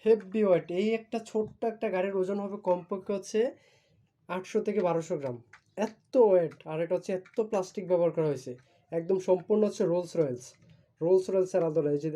Heavy weight. এই একটা ছোট্ট একটা গাড়ির ওজন হবে কমপক্ষে হচ্ছে 800 থেকে 1200 গ্রাম। এত ওয়েট, আর এটা হচ্ছে এত প্লাস্টিক ব্যবহার করা হয়েছে। একদম সম্পূর্ণ হচ্ছে রোলস রয়েলসের আদলে। এই যে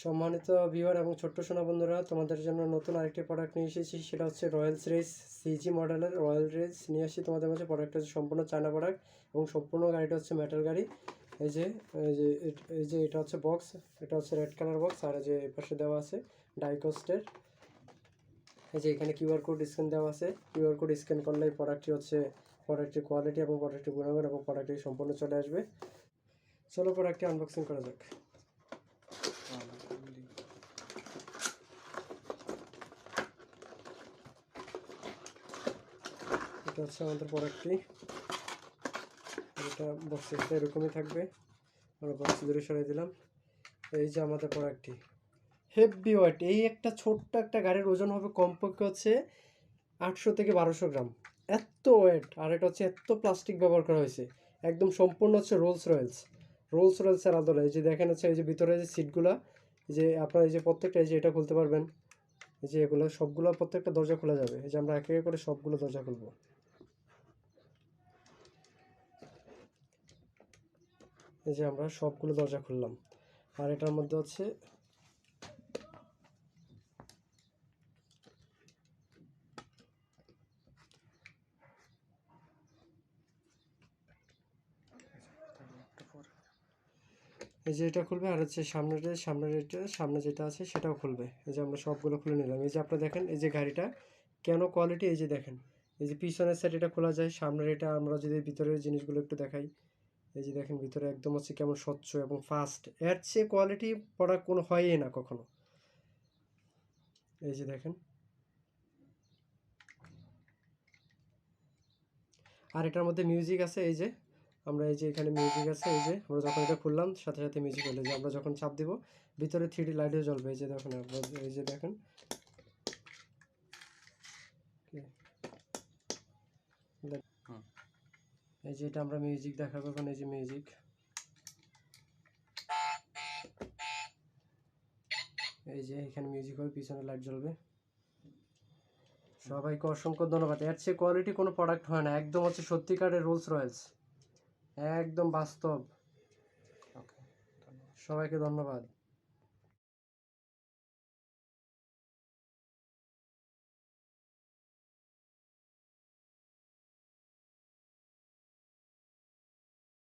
সম্মানিত ভিউয়ার এবং ছোট্ট সোনা বন্ধুরা, তোমাদের জন্য নতুন আরেকটি প্রোডাক্ট নিয়ে এসেছি। সেটা হচ্ছে রয়্যালস রেস সিজি মডেলের রয়্যাল রেস নিয়ে আসি তোমাদের মাঝে। প্রোডাক্টটা হচ্ছে সম্পূর্ণ চায়না প্রোডাক্ট এবং সম্পূর্ণ গাড়িটা হচ্ছে মেটাল গাড়ি। এই যে এটা হচ্ছে বক্স, এটা হচ্ছে রেড কালার বক্স। আর এই যে এই পাশে দেওয়া আছে ডাইকস্টের। এই যে এখানে কিউআর কোড স্ক্যান দেওয়া আছে। কিউআর কোড স্ক্যান করলে এই প্রোডাক্টের কোয়ালিটি এবং প্রোডাক্টের গুণাগুণ এবং প্রোডাক্টটি সম্পূর্ণ চলে আসবে। চলো প্রোডাক্টটি আনবক্সিং করা যাক। এটা হচ্ছে আমাদের প্রোডাক্টটি। এটা বক্সে এরকমই থাকবে। আমরা বক্স দূরে সরিয়ে দিলাম। এই যে আমাদের প্রোডাক্টটি হেভি ওয়েট। এই একটা ছোট্ট একটা গাড়ির ওজন হবে কমপক্ষে হচ্ছে 800 থেকে 1200 গ্রাম। এত ওয়েট, আর এটা হচ্ছে এত প্লাস্টিক ব্যবহার করা হয়েছে। একদম সম্পূর্ণ হচ্ছে রোলস রয়েলসের আদলে। এই যে দেখেন হচ্ছে এই যে ভিতরে যে সিটগুলা, যে আপনার এই যে প্রত্যেকটা এই যে এটা খুলতে পারবেন। এই যে এগুলো সবগুলো প্রত্যেকটা দরজা খোলা যাবে। এই যে আমরা এক এক করে সবগুলো দরজা খুলবো। এই যে আমরা সবগুলো দরজা খুললাম। আর এটার মধ্যে হচ্ছে এই যে এটা খুলবে, আর হচ্ছে সামনে যেটা আছে সেটাও খুলবে। এই যে আমরা সবগুলো খুলে নিলাম। এই যে আপনারা দেখেন এই যে গাড়িটা কেন কোয়ালিটি। এই যে দেখেন এই যে পিছনের সাইড এটা খোলা যায়, সামনের এটা আমরা যদি ভিতরের জিনিসগুলো একটু দেখাই। এই যে দেখেন ভিতরে একদম হচ্ছে কেমন স্বচ্ছ এবং ফাস্ট। এর চেয়ে কোয়ালিটি প্রোডাক্ট কোনো হয়ই না কখনো। এই যে দেখেন, আর এটার মধ্যে মিউজিক আছে। এই যে আমরা এই যে এখানে মিউজিক আছে। এই যে আমরা যখন এটা খুললাম সাথে সাথে মিউজিক হলো। যে আমরা যখন চাপ দিব ভিতরে 3D লাইটও জ্বলবে। এই যে দেখুন, এই যে দেখেন এই যে এটা আমরা মিউজিক দেখাবো এখন। এই যে মিউজিক, এই যে এখানে মিউজিক হবে, পিছনে লাইট জ্বলবে। সবাইকে অসংখ্য ধন্যবাদ। এর চেয়ে কোয়ালিটি কোনো প্রোডাক্ট হয় না। একদম হচ্ছে সত্যিকারের রোলস রয়েলস, একদম বাস্তব। সবাইকে ধন্যবাদ।